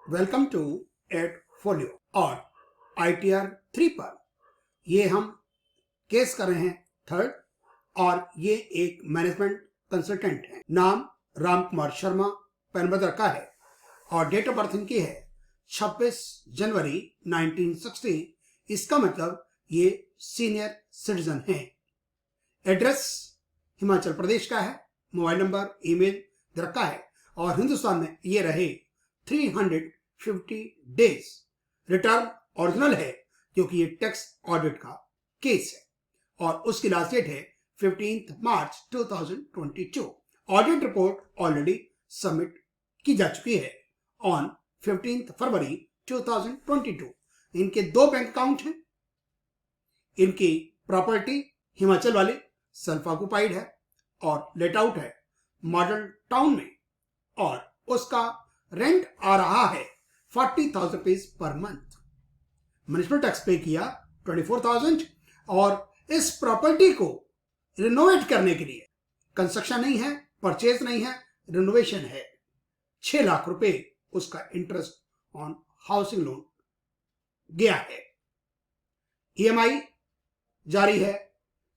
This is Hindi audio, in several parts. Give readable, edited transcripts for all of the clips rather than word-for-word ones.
वेलकम टू एडफोलियो और ITR 3 पर ये हम केस कर रहे हैं थर्ड और ये एक मैनेजमेंट कंसल्टेंट है। नाम राम कुमार शर्मा, पैनबद रखा है और डेट ऑफ बर्थ इनकी है 26 जनवरी 1960। इसका मतलब ये सीनियर सिटीजन हैं। एड्रेस हिमाचल प्रदेश का है, मोबाइल नंबर ईमेल रखा है और हिंदुस्तान में ये रहे 350 डेज। रिटर्न ओरिजिनल है क्योंकि ये टैक्स ऑडिट का केस है और उसकी लास्ट डेट है 15 मार्च 2022। ऑडिट रिपोर्ट ऑलरेडी सबमिट की जा चुकी है ऑन 15 फरवरी 2022। इनके 2 बैंक अकाउंट हैं। इनकी प्रॉपर्टी हिमाचल वाली सेल्फ ऑक्युपाइड है और लेट आउट है मॉडर्न टाउन में और उसका रेंट आ रहा है 40,000 रुपीज पर मंथ। म्युनिसिपल टैक्स पे किया 24,000 और इस प्रॉपर्टी को रिनोवेट करने के लिए, कंस्ट्रक्शन नहीं है, परचेज नहीं है, रिनोवेशन है, 6 लाख रुपए उसका इंटरेस्ट ऑन हाउसिंग लोन गया है। EMI जारी है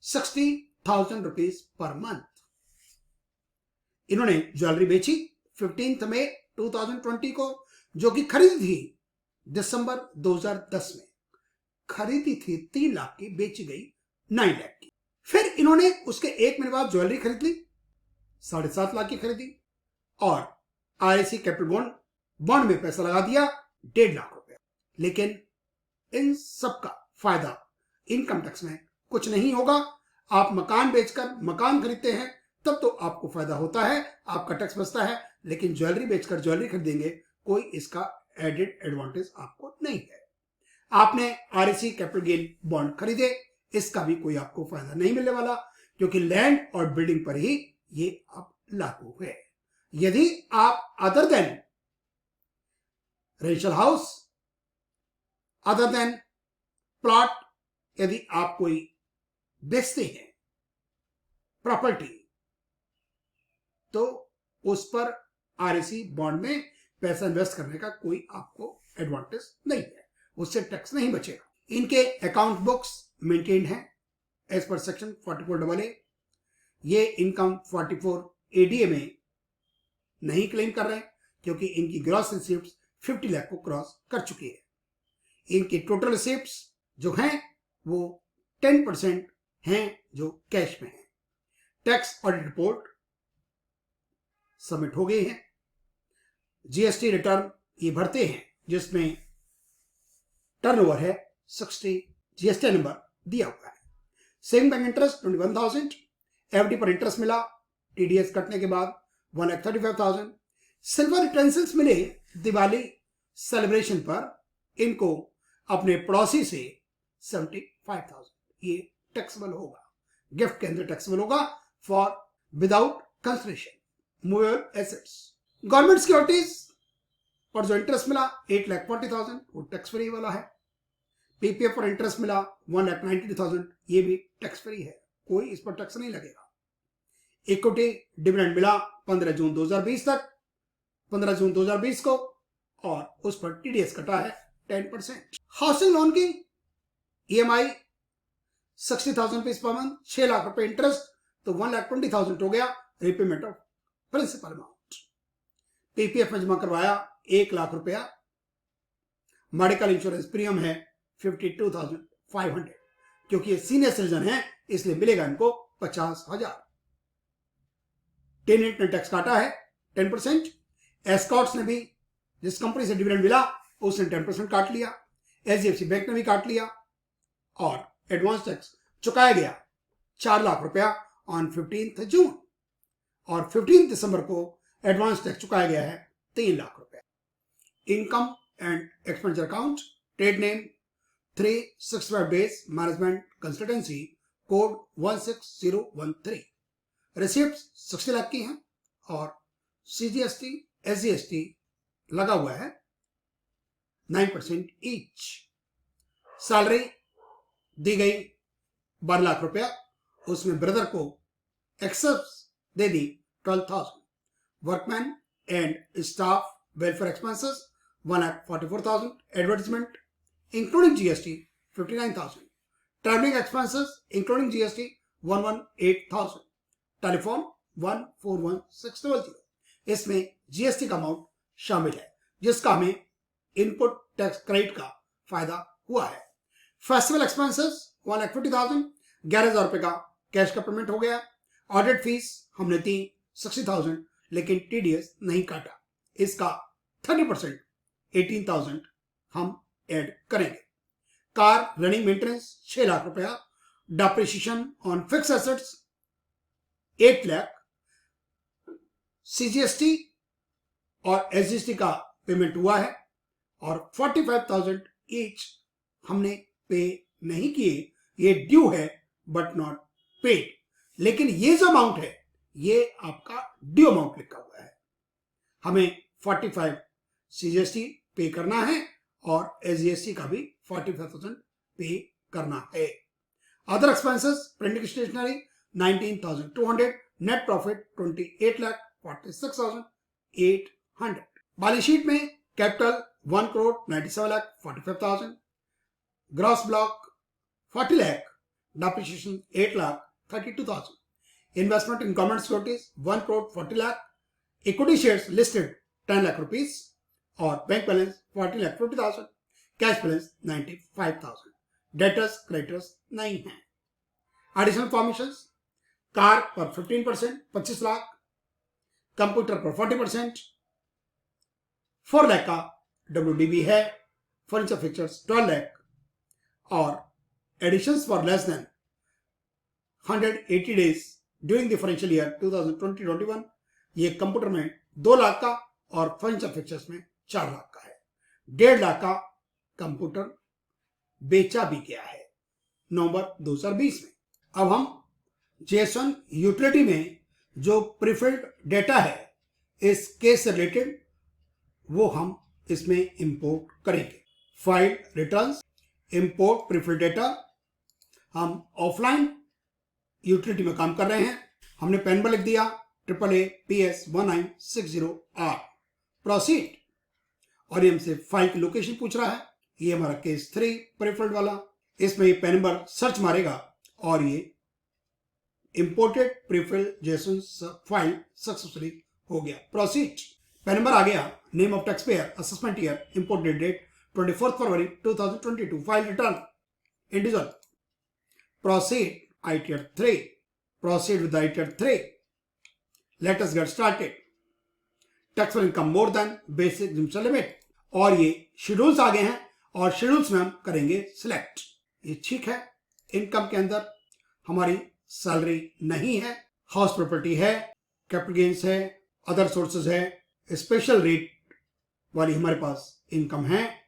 60,000 रुपीज पर मंथ। इन्होंने ज्वेलरी बेची 15 मई 2020 को, जो कि खरीदी थी दिसंबर 2010 में। खरीदी थी 3 लाख की, बेची गई 9 लाख की। फिर इन्होंने उसके 1 महीने बाद ज्वेलरी खरीद ली, 7.5 लाख की खरीदी और REC कैपिटल बॉन्ड में पैसा लगा दिया 1.5 लाख रुपए। लेकिन इन सब का फायदा इनकम टैक्स में कुछ नहीं होगा। आप मकान बेचकर मकान खरीदते हैं तब तो आपको फायदा होता है, आपका टैक्स बचता है, लेकिन ज्वेलरी बेचकर ज्वेलरी खरीदेंगे, कोई इसका एडेड एडवांटेज आपको नहीं है। आपने REC कैपिटल गेन बॉन्ड खरीदे, इसका भी कोई आपको फायदा नहीं मिलने वाला क्योंकि लैंड और बिल्डिंग पर ही ये अब लागू है। यदि आप other than residential house, other than plot, यदि आप कोई बेचते हैं प्रॉपर्टी तो उस पर REC बॉन्ड में पैसा इन्वेस्ट करने का कोई आपको एडवांटेज नहीं है, उससे टैक्स नहीं बचेगा। इनके अकाउंट बुक्स मेंटेन्ड हैं एज पर सेक्शन 44AA। ये इनकम 44 ADA में नहीं क्लेम कर रहे हैं क्योंकि इनकी ग्रॉस रिसिप्ट्स 50 लाख को क्रॉस कर चुकी है। इनकी टोटल रिसिप्ट्स जो हैं वो 10% हैं जो कैश में है। टैक्स ऑडिट रिपोर्ट सबमिट हो गई है। GST रिटर्न ये भरते हैं जिसमें टर्नओवर है 60, GST नंबर दिया हुआ है। सेविंग बैंक इंटरेस्ट 21,000, FD पर इंटरेस्ट मिला TDS कटने के बाद 1,35,000। सिल्वर यूटेंसिल्स मिले दिवाली सेलिब्रेशन पर इनको अपने पड़ोसी से 75,000। ये टैक्सेबल होगा, गिफ्ट के अंदर टैक्सेबल होगा for without consideration movable assets. Government securities पर जो इंटरेस्ट मिला 8,40,000 वो टैक्स फ्री वाला है। PPF पर इंटरेस्ट मिला 1,92,000, ये भी टैक्स फ्री है, कोई इस पर टैक्स नहीं लगेगा। इक्विटी डिविडेंड मिला 15 जून 2020 तक, 15 जून 2020 को, और उस पर TDS कटा है 10%। हाउसिंग लोन की EMI 60,000 रुपीज पर मंथ, 6 लाख रुपए इंटरेस्ट तो 1,20,000 हो गया repayment of principal amount. PPF में जमा करवाया 1 लाख रुपया। मेडिकल इंश्योरेंस प्रीमियम है 52,500 क्योंकि ये सीनियर सिटीजन है इसलिए मिलेगा इनको 50,000। टेनेंट ने टैक्स काटा है 10%। एस्कॉर्ट्स ने भी, जिस कंपनी से डिविडेंड मिला उसने 10% काट लिया। HDFC बैंक ने भी काट लिया और एडवांस टैक्स चुकाया गया 4 लाख रुपया ऑन 15 जून और 15 दिसंबर को एडवांस टैक्स चुकाया गया है 3 लाख रुपया। Income and expenditure account, trade name 365 days management consultancy, code 16013। Receipt 60 lakh की हैं और CGST SGST लगा हुआ है 9% ईच। सैलरी दी गई 12 लाख रुपया, उसमें ब्रदर को एक्सेस दे दी 12,000। Workman and staff welfare expenses 1,44,000. Advertisement including GST 59,000. Traveling expenses including GST 118,000. Telephone 141600. इसमें जीएसटी का अमाउंट शामिल है जिसका हमें इनपुट टैक्स क्रेडिट का फायदा हुआ है. Festival expenses 1,50,000. 11,000 रुपए का कैश का पेमेंट हो गया. ऑडिट फीस हमने दी 60,000 लेकिन टीडीएस नहीं काटा. इसका 30% 18,000 हम ऐड करेंगे. कार रनिंग मेंटेनेंस 6 लाख रुपया. Depreciation on fix assets 8 lakh. CGST और एसजीएसटी का पेमेंट हुआ है और 45,000 ईच हमने पे नहीं किए. ये ड्यू है बट नॉट पेड. लेकिन ये जो अमाउंट है ये आपका ड्यू अमाउंट लिखा हुआ है. हमें 45 सीजीएसटी पे करना है और एसजीएसटी का भी 45,000 पे करना है. Other expenses printing stationery 19,200. Net profit 28,46,800. Balance sheet में capital 1,97,45,000. Gross block 40 lakh. Depreciation 8,32,000. Investment in government securities 1,40 lakh. Equity shares listed 10 lakh rupees और bank balance 40,50,000. Cash balance 95,000. Debtors creditors नहीं है. एडिशनल फॉर्मेशंस कार पर 15% 25 लाख. कंप्यूटर पर 40% 4 लाख का WDB है. फर्नीचर फिक्चर्स 12 लाख और additions for less than 180 days during the financial year 2020-21 ये कंप्यूटर में 2 लाख का और फर्नीचर फिक्चर्स में 4 लाख का है. 1.5 लाख का कंप्यूटर बेचा भी गया है नवंबर 2020 में. अब हम JSON यूटिलिटी में जो प्रीफिल्ड डेटा है इस केस से रिलेटेड वो हम इसमें इंपोर्ट करेंगे. File returns import prefilled data. हम ऑफलाइन यूटिलिटी में काम कर रहे हैं. हमने पेन नंबर लिख दिया AAA PS 1960R. प्रोसीड और ये हमसे फाइल की लोकेशन पूछ रहा है. ये हमारा केस 3 प्रीफिल्ड वाला. इसमें ये पेन नंबर सर्च मारेगा और ये imported prefilled JSON file successfully हो गया. प्रोसीड. पेन नंबर आ गया. Name of tax payer assessment year import date 24 फरवरी 2022. File return individual. Proceed ITR 3. Proceed with ITR 3. Let us get started. Taxable income more than basic exemption limit. और ये शेड्यूल्स आ गए हैं और शेड्यूल्स में हम करेंगे सिलेक्ट. ये ठीक है. इनकम के अंदर हमारी सैलरी नहीं है. हाउस प्रॉपर्टी है. कैपिटल गेन्स है. अदर सोर्सेज है. स्पेशल रेट वाली हमारे पास इनकम है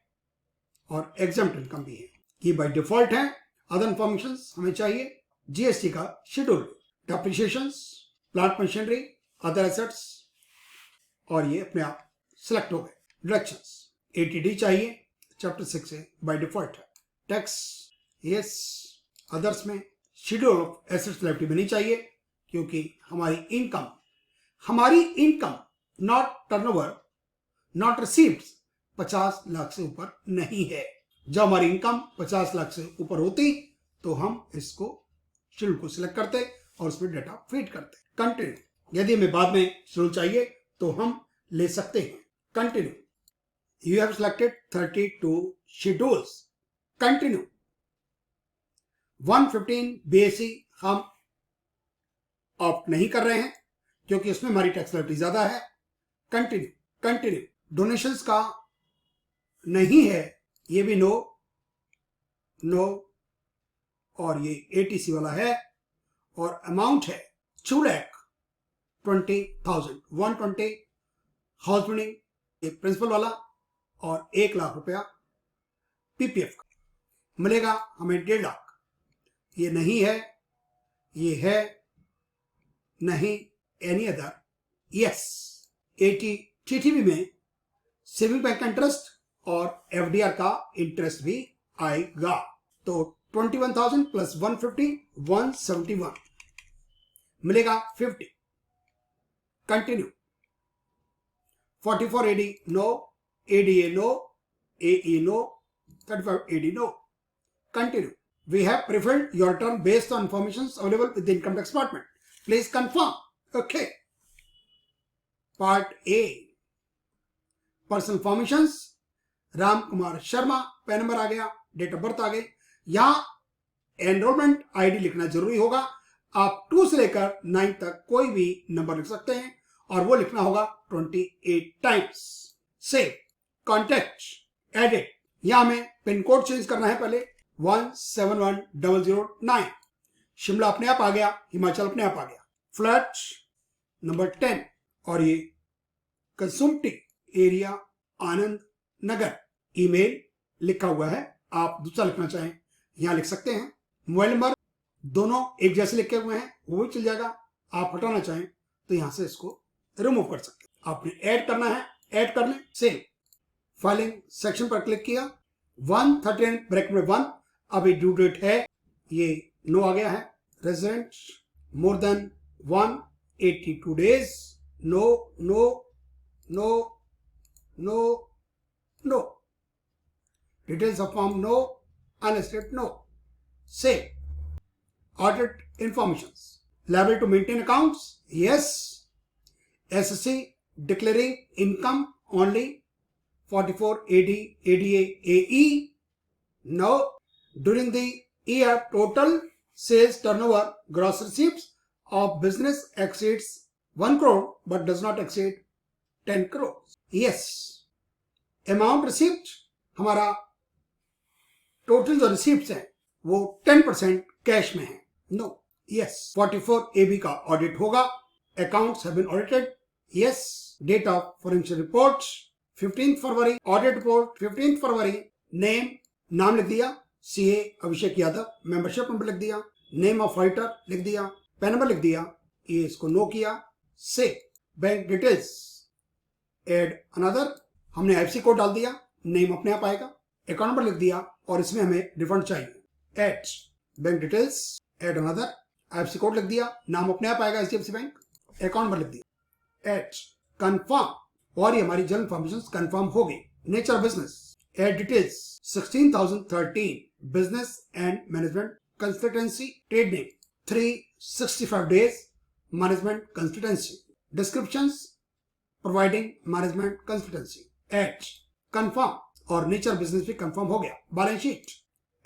और एग्जम्प्ट इनकम भी है. ये बाय डिफॉल्ट है. अदर इंफॉर्मेशन हमें चाहिए. जीएसटी का schedule. Depreciations plant machinery other assets और ये अपने आप सिलेक्ट हो गए. डिडक्शंस ATD चाहिए. चैप्टर 6 से बाय डिफॉल्ट है. Tax yes. अदर्स में शेड्यूल ऑफ एसेट्स लायबिलिटी में नहीं चाहिए क्योंकि हमारी income not turnover not received 50 lakh से ऊपर नहीं है. जब हमारी इनकम 50 लाख से ऊपर होती तो हम इसको शेड्यूल को सिलेक्ट करते और उसमें डेटा फीड करते. कंटिन्यू. यदि हमें बाद में शेड्यूल चाहिए तो हम ले सकते हैं. Continue. You have selected 32 schedules. Continue. 115 BAC हम ऑप्ट नहीं कर रहे हैं क्योंकि उसमें हमारी टैक्स लायबिलिटी ज्यादा है. कंटिन्यू. कंटिन्यू. डोनेशंस का नहीं है. ये भी नो और ये ATC वाला है और अमाउंट है 2,20,000. 120 हाउस बिल्डिंग एक प्रिंसिपल वाला और 1 लाख रुपया PPF का मिलेगा हमें. 1.5 लाख. ये नहीं है. ये है नहीं. Any other yes. TTB में सेविंग बैंक का इंटरेस्ट और FDR का इंटरेस्ट भी आएगा. तो 21,000 प्लस 150 171 मिलेगा 50. Continue. 44AD no. ADA no, AE no, 35 AD no. Continue. We have preferred your term based on information available with the income tax department. Please confirm. Okay. Part A. Personal information. Ram Kumar Sharma, PAN number आ गया, डेट ऑफ बर्थ आ गई। यहां एनरोलमेंट आईडी लिखना जरूरी होगा। आप 2 से लेकर 9 तक कोई भी नंबर लिख सकते हैं और वो लिखना होगा 28 टाइम्स। Save, contact, edit. यहां हमें पिन कोड चेंज करना है पहले 171009। शिमला अपने आप आ गया, हिमाचल अपने आप आ गया। फ्लैट नंबर 10 और ये कंसुम्पटी एरिया आनंद नगर। ईमेल लिखा हुआ है, आप दूसरा लिखना चाहें यहां लिख सकते हैं। मोबाइल नंबर दोनों एक जैसे लिखे हुए हैं, वो भी चल जाएगा। आप हटाना चाहें तो यहां से इसको रिमूव कर सकते हैं। आपने ऐड करना है, ऐड कर लें। सेव, फाइलिंग सेक्शन पर क्लिक किया। 139 ब्रैकेट में 1, अभी ड्यू डेट है, ये नो आ गया है। Resident more than 182 days, no no no no no. Details of form no, unlisted no. Save. Audit informations. Liable to maintain accounts? Yes. SSC declaring income only 44 AD, ADA, AE? No. During the year, total sales turnover, gross receipts of business exceeds 1 crore but does not exceed 10 crores. Yes. Amount received, हमारा टोटल जो रिसीप्ट्स हैं वो 10% कैश में है। No, yes. 44 AB का ऑडिट होगा। Accounts have been audited, yes. Date of financial report 15 फरवरी, ऑडिट रिपोर्ट 15 फरवरी। नेम, नाम लिख दिया, CA Abhishek Yadav. Membership number लिख दिया, नेम ऑफ ऑडिटर लिख दिया, पैन नंबर लिख दिया, ये इसको नो किया। से बैंक डिटेल्स, एड अनदर, हमने IFSC कोड डाल दिया, नेम अपने आप आएगा। अकाउंट नंबर लिख दिया और इसमें हमें रिफंड चाहिए। Add bank details, add another, IFSC code लिख दिया, नाम अपने आप आएगा HDFC बैंक। अकाउंट नंबर लिख दिया। एड कंफर्म, और ये हमारी जनरल इन्फॉर्मेशन कंफर्म हो गई। Nature business, add details 16,013 business and management consultancy, trade name 365 days management consultancy, descriptions providing management consultancy. Add confirm, और नेचर बिजनेस भी कंफर्म हो गया। Balance sheet,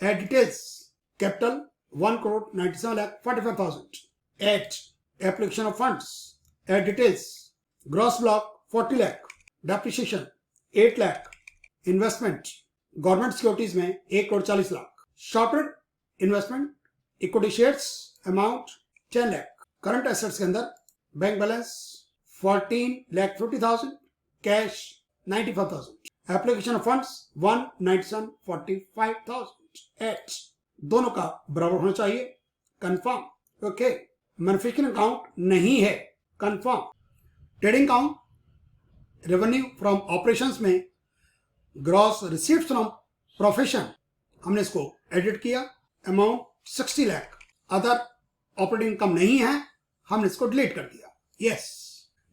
add details, capital 1,97,45,000। Add application of funds, add details, gross block 40 lakh, depreciation 8 lakh, investment government securities में 1,40 lakh, short term investment equity shares amount 10 lakh, current assets के अंदर bank balance 14,50,000, cash 95,000, application of funds 1,97,45,000। एट दोनों का बराबर होना चाहिए। Confirm, okay. मैन्युफैक्चरिंग अकाउंट नहीं है, confirm. Trading account, revenue from operations में ग्रॉस रिसीव्स फ्रॉम प्रोफेशन, हमने इसको एडिट किया, amount 60 lakh. Other operating income नहीं है, हमने इसको डिलीट कर दिया। Yes.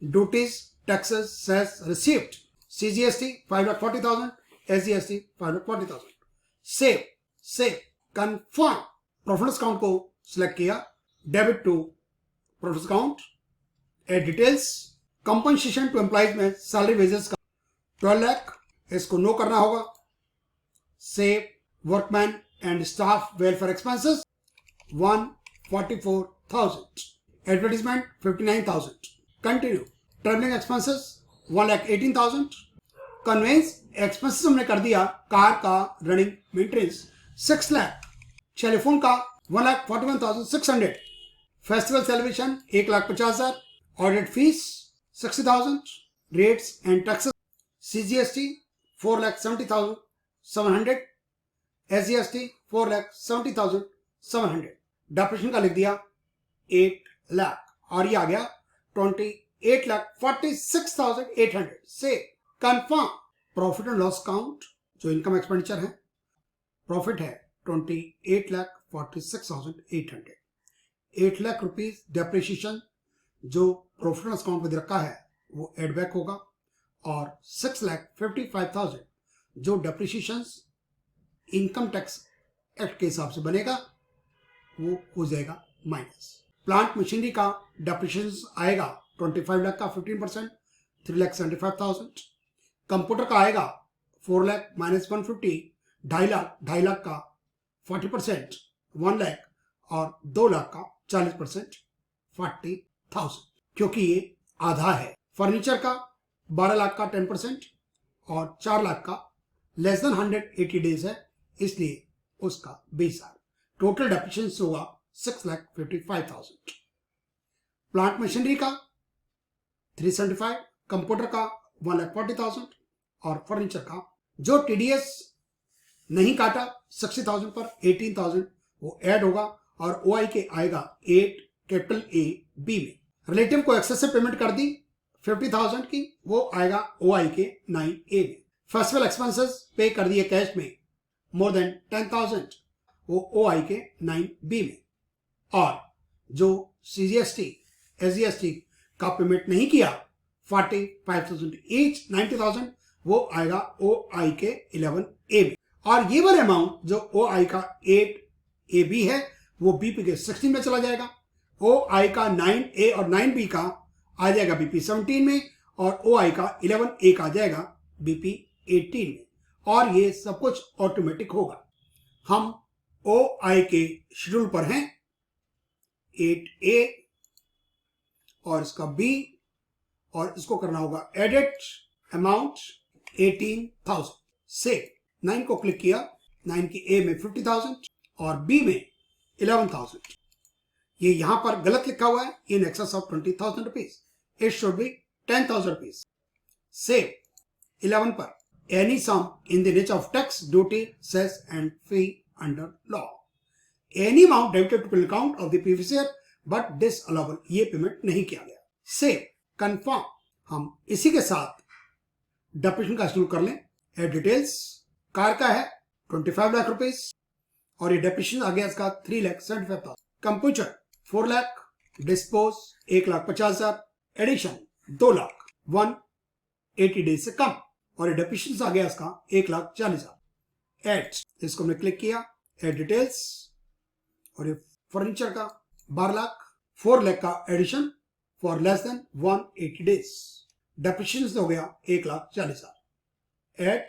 Duties, taxes, cess received, CGST 5,40,000, SGST 5,40,000। Save, save, confirm. Profit account को सिलेक्ट किया, debit to profit account, add details, compensation to employees में सैलरी वेजेस का 12 लाख, इसको नो करना होगा। Save, workman and staff welfare expenses 144,000, advertisement 59,000। Continue. Travelling expenses 1,18,000, conveyance expenses हमने कर दिया, कार का रनिंग मेंटेनेंस 6 लाख, टेलीफोन का 1,41,600, festival celebration 1,50,000, audit fees 60,000, rates and taxes CGST 4,70,700, SGST 4,70,700, depreciation का लिख दिया 8 लाख और ये आ गया 28,46,800। से confirm. Profit and loss account जो इनकम एक्सपेंडिचर है, प्रॉफिट है 28,46,800। 8 लाख रुपीज डेप्रिसिएशन जो प्रॉफिट एंड लॉस अकाउंट में रखा है वो एड बैक होगा। और 6,55,000 जो डेप्रिसिएशन इनकम टैक्स एक्ट के हिसाब से बनेगा वो हो जाएगा माइनस। प्लांट मशीनरी का डेप्रिसिएशन आएगा 25 लाख का 15%, 3,75,000। कंप्यूटर का आएगा 4 लाख माइनस 150, 2.5 लाख का 40%, 1 लाख और 2 लाख का 40%, 40,000, क्योंकि ये आधा है। फर्नीचर का 12 लाख का 10% और 4 लाख का लेस देन 180 डेज है, इसलिए उसका 20,000। टोटल डेप्रिसिएशन होगा 6,55,000। प्लांट मशीनरी का 375, कंप्यूटर का 1,40,000 और फर्नीचर का जो टीडीएस नहीं काटा 60,000 पर 18,000 वो ऐड होगा और ओआई के आएगा 8 कैपिटल ए बी में। रिलेटिव को एक्सेसिव पेमेंट कर दी 50,000 की, वो आएगा ओआई के 9A में। फेस्टिवल एक्सपेंसेस पे कर दिए कैश में मोर देन 10,000, वो ओआई के 9B में। और जो सीजीएसटी एसजीएसटी का पेमेंट नहीं किया 45,000 ईच 90,000, वो आएगा ओआई के 11A में। और ये वाले अमाउंट जो ओआई का 8AB है वो बीपी के 16 में चला जाएगा। ओआई का 9A और 9B का आ जाएगा बीपी 17 में और ओआई का 11A का आ जाएगा बीपी 18 में। और ये सब कुछ ऑटोमेटिक होगा। हम ओआई के शेड्यूल पर हैं 8A और इसका B, और इसको करना होगा एडिट अमाउंट 18,000 से 9 को क्लिक किया, 9 की A में 50,000 और B में 11,000। ये यहां पर गलत लिखा हुआ है, in excess of 20,000 rupees, it should be 10,000 rupees. Save 11 पर any sum in the nature of tax duty cess and fee under law, any amount debited to account of the previous year but disallowable, ये पेमेंट नहीं किया गया। Save confirm. हम इसी के साथ डेप्रिसिएशन का शेड्यूल कर लें। एड डिटेल्स, कार का है 25 लाख रुपीज और ये डेप्रिसिएशन आ गया इसका 3,75,000। Computer 4 lakh, dispose 1,50,000, addition 2 lakh 180 days से कम और ये डेप्रिसिएशन आ गया इसका 1,40,000। एड, इसको हमने क्लिक किया, एड डिटेल्स, और ये फर्नीचर का 12 लाख, 4 लाख का addition for less than 180 days, depreciation हो गया 1,40,000। Add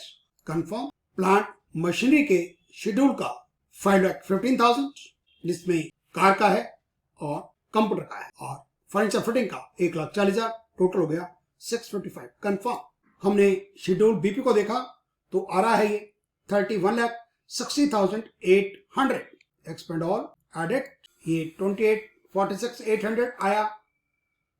confirm. प्लांट मशीनरी के शेड्यूल का 5,15,000 जिसमें कार का है और कंप्यूटर का है, और फर्नीचर फिटिंग का 1,40,000, टोटल हो गया 655। कंफर्म। हमने शेड्यूल बीपी को देखा तो आ रहा है ये 31,60,800। एक्सपेंड ऑल एडिट, ये 28,46,800 आया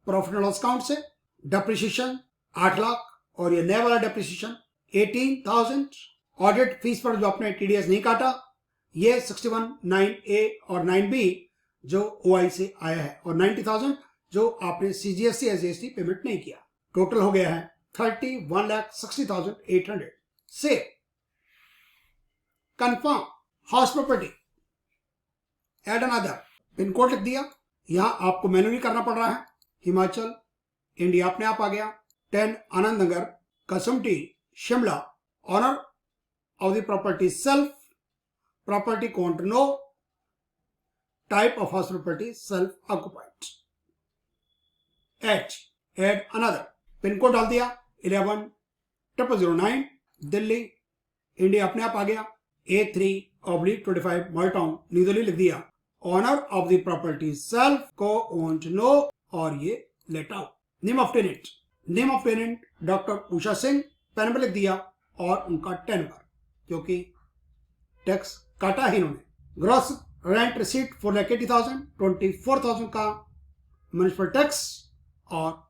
प्रॉफिट एंड लॉस अकाउंट से। डेप्रिसिएशन 8 लाख और ये नया वाला डेप्रिसिएशन 18,000। ऑडिट फीस पर जो आपने टीडीएस नहीं काटा ये 61 9A और 9B जो ओआई से आया है, और 90,000 जो आपने सीजीएसटी एसजीएसटी पेमेंट नहीं किया। टोटल हो गया है 31,60,800। से confirm. House property, add another, pin code लिख दिया। यहां आपको मैन्युअली करना पड़ रहा है। हिमाचल इंडिया अपने आप आ गया। 10 Anand Nagar, Kasumpti, Shimla. Owner of the property self, property count no, type of house property self occupied. Add another, pin code डाल दिया 11,009, दिल्ली इंडिया अपने आप आ गया। A3/25 mall town, new Delhi लिख दिया। Owner of the property self को ओन टू नो, और ये let out. Name of tenant, name of tenant doctor Usha Singh, PAN number लिख दिया और उनका टेनवर, क्योंकि टैक्स काटा है इन्होंने। ग्रॉस रेंट रिसीट 4,80,000, 24,000 का म्युनिसिपल टैक्स और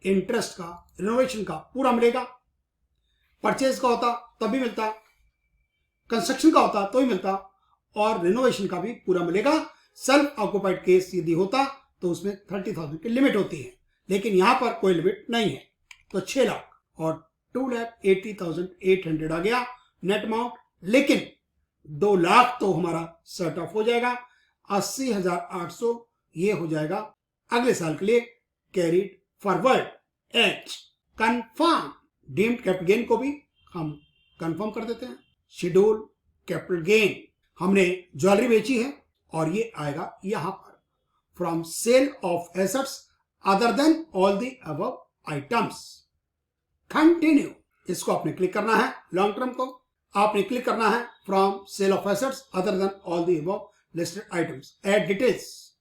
इंटरेस्ट का रिनोवेशन का पूरा मिलेगा। परचेज का होता तभी मिलता, कंस्ट्रक्शन का होता तो ही मिलता, और रिनोवेशन का भी पूरा मिलेगा। सेल्फ ऑक्युपाइड केस यदि होता तो उसमें 30,000 की लिमिट होती है, लेकिन यहां पर कोई लिमिट नहीं है, तो 6 लाख और 2,80,800 आ गया नेट अमाउंट। लेकिन 2 लाख तो हमारा सेट ऑफ हो जाएगा। 80,800 ये हो जाएगा अगले साल के लिए कैरिड फॉरवर्ड। एच कंफर्म। डीम्ड कैपिटल गेन को भी हम कंफर्म कर देते हैं। शेड्यूल कैपिटल गेन, हमने ज्वेलरी बेची है और ये आएगा यहां पर, from sale of assets other than all the above items. Continue, इसको आपने क्लिक करना है। लॉन्ग टर्म को आपने क्लिक करना है from sale of assets other than all the above listed items. Add details,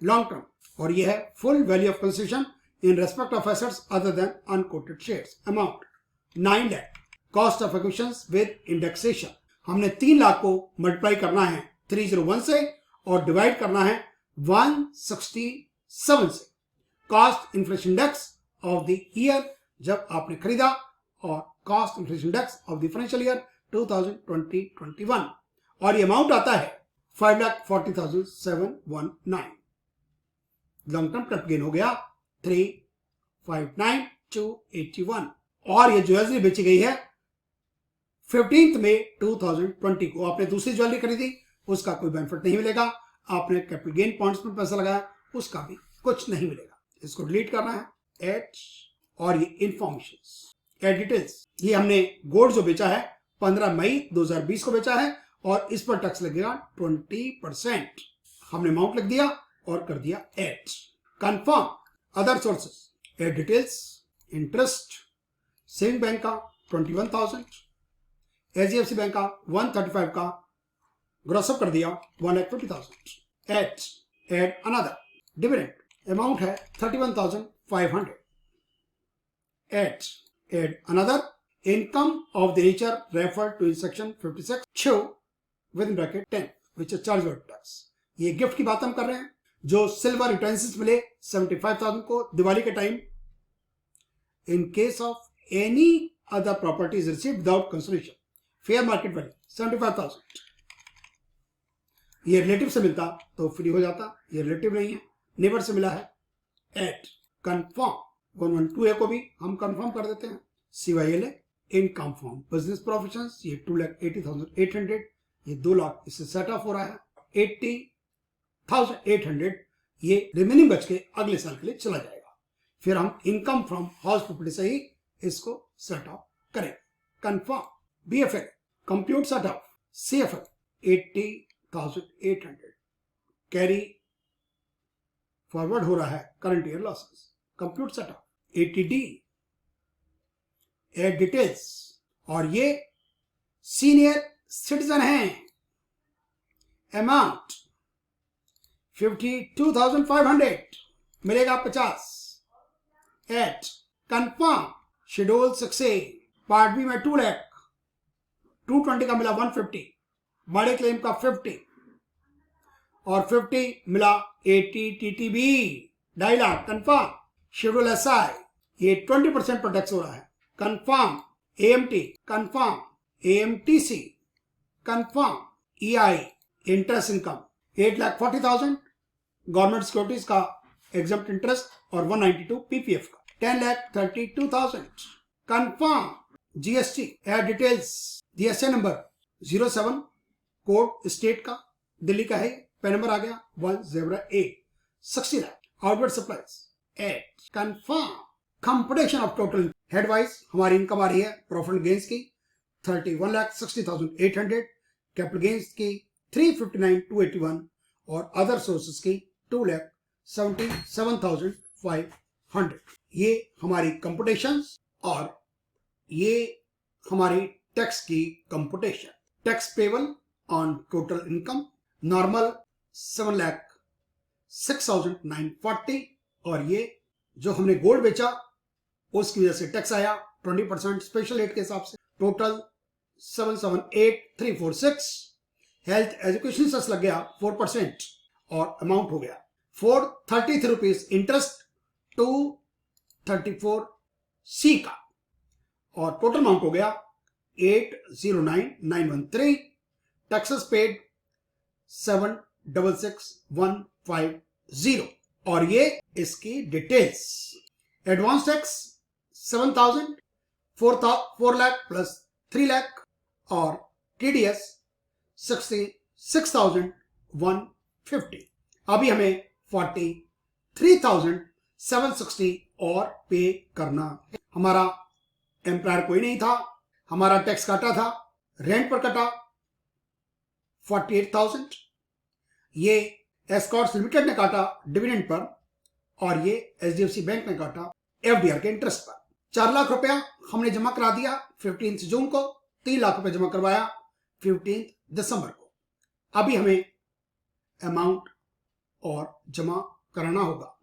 long term, और ये है full value of consideration in respect of assets other than unquoted shares. Amount 9 lakh. Cost of acquisitions with indexation, हमने 3 लाख को मल्टीप्लाई करना है 301 से और डिवाइड करना है 167 से। Cost inflation index of the year, जब आपने खरीदा, और cost inflation index of the financial year 2020-21, और ये अमाउंट आता है 5,40,719। लॉन्ग टर्म कैपिटल गेन हो गया 359,281, और ये ज्वेलरी बेची गई है 15 मई 2020 को। आपने दूसरी ज्वेलरी खरीदी, उसका कोई बेनिफिट नहीं मिलेगा। आपने कैपिटल गेन पॉइंट्स में पैसा लगाया, उसका भी कुछ नहीं मिलेगा। इसको डिलीट करना है। एड, और ये इंफॉर्मेशन, एड डिटेल्स, ये हमने गोल्ड जो बेचा है 15 मई 2020 को बेचा है और इस पर टैक्स लगेगा 20%। हमने अमाउंट लिख दिया और कर दिया add. Confirm. Other sources, add details, interest, saving bank का 21,000, एचडीएफसी बैंक का 135 का ग्रॉसअप कर दिया 1,50,000। Add another. डिविडेंड अमाउंट है 31,500। Add another income of the nature referred to in section 56 show within bracket 10 which is chargeable tax। ये गिफ्ट की बात हम कर रहे हैं, जो सिल्वर यूटेंसिल्स मिले 75,000 को दिवाली के time. In case of any other properties received without consideration, fair market value 75,000। ये रिलेटिव से मिलता तो फ्री हो जाता, ये रिलेटिव नहीं है, नेबर से मिला है। एट कंफर्म 112A को भी हम कंफर्म कर देते हैं। CYLA income from business professions, ये 2,80,800, ये 2 लाख इससे सेट ऑफ हो रहा है। 80,800 ये रिमेनिंग बच के अगले साल के लिए चला जाएगा। फिर हम इनकम फ्रॉम हाउस प्रॉपर्टी से ही इसको सेट ऑफ करें। Confirm. BFL compute set off. CFL 80,800 carry forward हो रहा है current year losses. Compute set off. ATD add details, और ये सीनियर सिटीजन हैं। अमाउंट 52,500 मिलेगा 50। एट confirm. Schedule 6A part B में 2 लाख, 220 का मिला 150, बड़े क्लेम का 50 और 50 मिला 80 TTB 2.5 lakh. Confirm. Schedule SI, ये 20% पर टैक्स हो रहा है। Confirm. AMT confirm. AMTC confirm. EI interest income 8,40,000, government securities का एग्जम्प्ट इंटरेस्ट और 192 PPF का 10,32,000। Confirm. GST add details, DSA number 07, code state का दिल्ली का है, पैन नंबर आ गया 10A, 60 lakh. Outward supplies add confirm. Computation of total headwise हमारी इनकम आ रही है प्रॉफिट गेन्स की 31,60,800, कैपिटल गेन्स की 359,281 और अदर सोर्सेज की 2,77,500। ये हमारी कंप्यूटेशंस और ये हमारी टैक्स की computation. Tax payable on total income normal 7,06,940, और ये जो हमने गोल्ड बेचा उसकी वजह से टैक्स आया 20% स्पेशल रेट के हिसाब से, टोटल 778,346। हेल्थ एजुकेशन सेस लग गया 4% और अमाउंट हो गया 433 रुपीज इंटरेस्ट 234C का, और टोटल अमाउंट हो गया 809,913। टैक्सेस पेड 766,150, और ये इसकी details. Advance tax 7,000, 4 lakh plus 3 lakh और TDS 66,150। अभी हमें 43,760 और पे करना है। हमारा एम्प्लॉयर कोई नहीं था, हमारा टैक्स काटा था, रेंट पर कटा 48,000, ये एस्कॉर्ट्स लिमिटेड ने काटा डिविडेंड पर, और ये एचडीएफसी बैंक ने काटा एफडीआर के इंटरेस्ट पर। 4 लाख रुपया हमने जमा करा दिया 15 जून को, 3 लाख रुपए जमा करवाया 15 दिसंबर को। अभी हमें अमाउंट और जमा कराना होगा,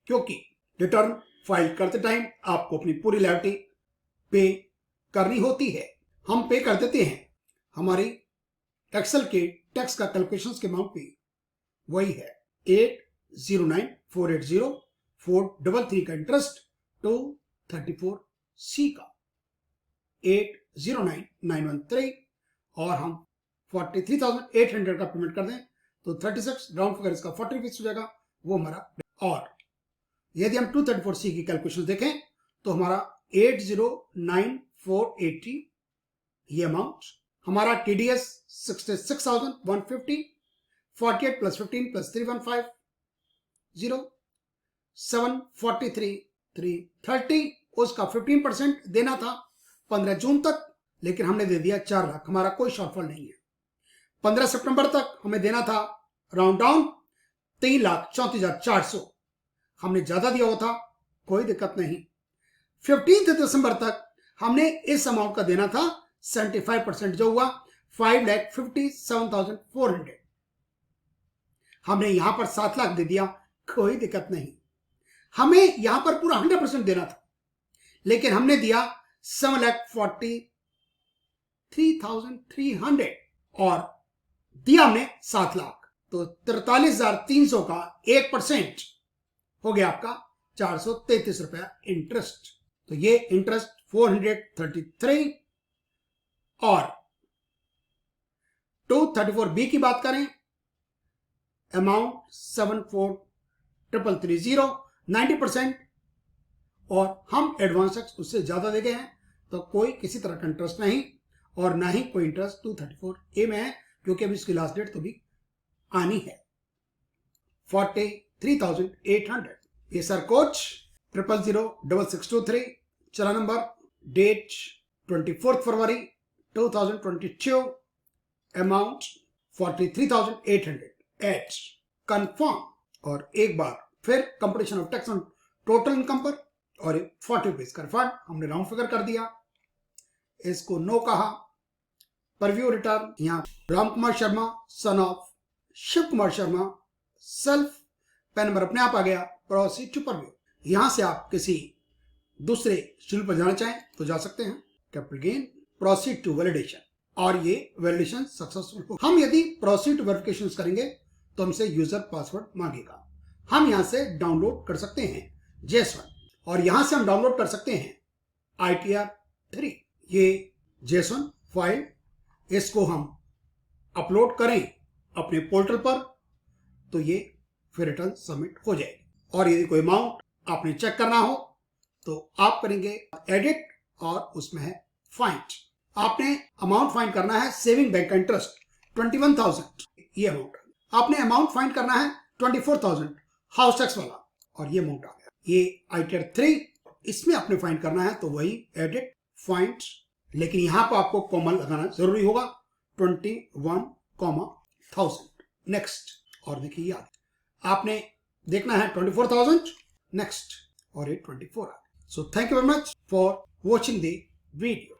क्योंकि रिटर्न फाइल करते टाइम आपको अपनी पूरी लायबिलिटी पे करनी होती है। हम पे कर देते हैं, हमारी एक्सेल के टैक्स का कैलकुलेशंस के अमाउंट भी वही है 809,480,433 का इंटरेस्ट 234C का 809,913, और हम 43,800 का पेमेंट कर दें तो 36 राउंड फिगर इसका 40 रुपीज हो जाएगा, वो हमारा। और यदि हम 234C की कैलकुलेशन देखें तो हमारा 809,480 ये अमाउंट, हमारा TDS 66,150, 48 + 15 + 315 743,330, उसका 15% देना था 15 जून तक, लेकिन हमने दे दिया 4 लाख, हमारा कोई शॉर्टफॉल नहीं है। 15 सितंबर तक हमें देना था राउंड डाउन 3,34,400, हमने ज्यादा दिया हुआ था, कोई दिक्कत नहीं। 15 दिसंबर तक हमने इस अमाउंट का देना था 75%, जो हुआ 5,57,400, हमने यहां पर 7 लाख दे दिया, कोई दिक्कत नहीं। हमें यहां पर पूरा 100% देना था, लेकिन हमने दिया 7,43,300 और दिया हमने 7 लाख, तो 43,300 का 1% हो गया आपका 433 रुपया इंटरेस्ट। तो ये इंटरेस्ट 433, और 234B की बात करें, अमाउंट 74,330, 90%, और हम एडवांस टैक्स उससे ज्यादा दे गए हैं, तो कोई किसी तरह का इंटरेस्ट नहीं, और ना ही कोई इंटरेस्ट 234A में है, क्योंकि अभी इसकी लास्ट डेट तो भी आनी है 43,800। ये सर कोच 0006623, चला नंबर, डेट 24 फरवरी 2022, अमाउंट 43,800 एट कंफर्म। और एक बार फिर competition of tax on total income पर और 40 रुपीज का रिफंड हमने राउंड फिगर कर दिया, इसको नो कहा। परव्यू रिटर्न, यहाँ Ram Kumar Sharma son of Shiv Kumar Sharma, self, PAN number अपने आप आ गया, प्रोसीड टू परव्यू। यहां से आप किसी दूसरे शेड्यूल पर जाना चाहें तो जा सकते हैं, capital gain, proceed to validation, और ये वैलिडेशन सक्सेसफुल हो। हम यदि प्रोसीड टू वेरिफिकेशन करेंगे तो हमसे यूजर पासवर्ड मांगेगा। हम यहां से डाउनलोड कर सकते हैं JS1, और यहां से हम डाउनलोड कर सकते हैं ITR3। ये JS1 फाइल, इसको हम अपलोड करें अपने पोर्टल पर तो ये फिर रिटर्न सबमिट हो जाएगी। और यदि कोई अमाउंट आपने चेक करना हो तो आप करेंगे एडिट, और उसमें है फाइंड। आपने अमाउंट फाइंड करना है सेविंग बैंक का इंटरेस्ट 21,000, ये अमाउंट। आपने अमाउंट फाइंड करना है 24,000 हाउस टैक्स वाला, और ये अमाउंट आ गया। ये ITR3, इसमें आपने फाइंड करना है तो वही एडिट फाइंड, लेकिन यहां पर आपको कॉमा लगाना जरूरी होगा 21,000 नेक्स्ट। और देखिए याद आपने देखना है 24,000 नेक्स्ट, और ये 24 आ गया। So thank you very much for watching the video.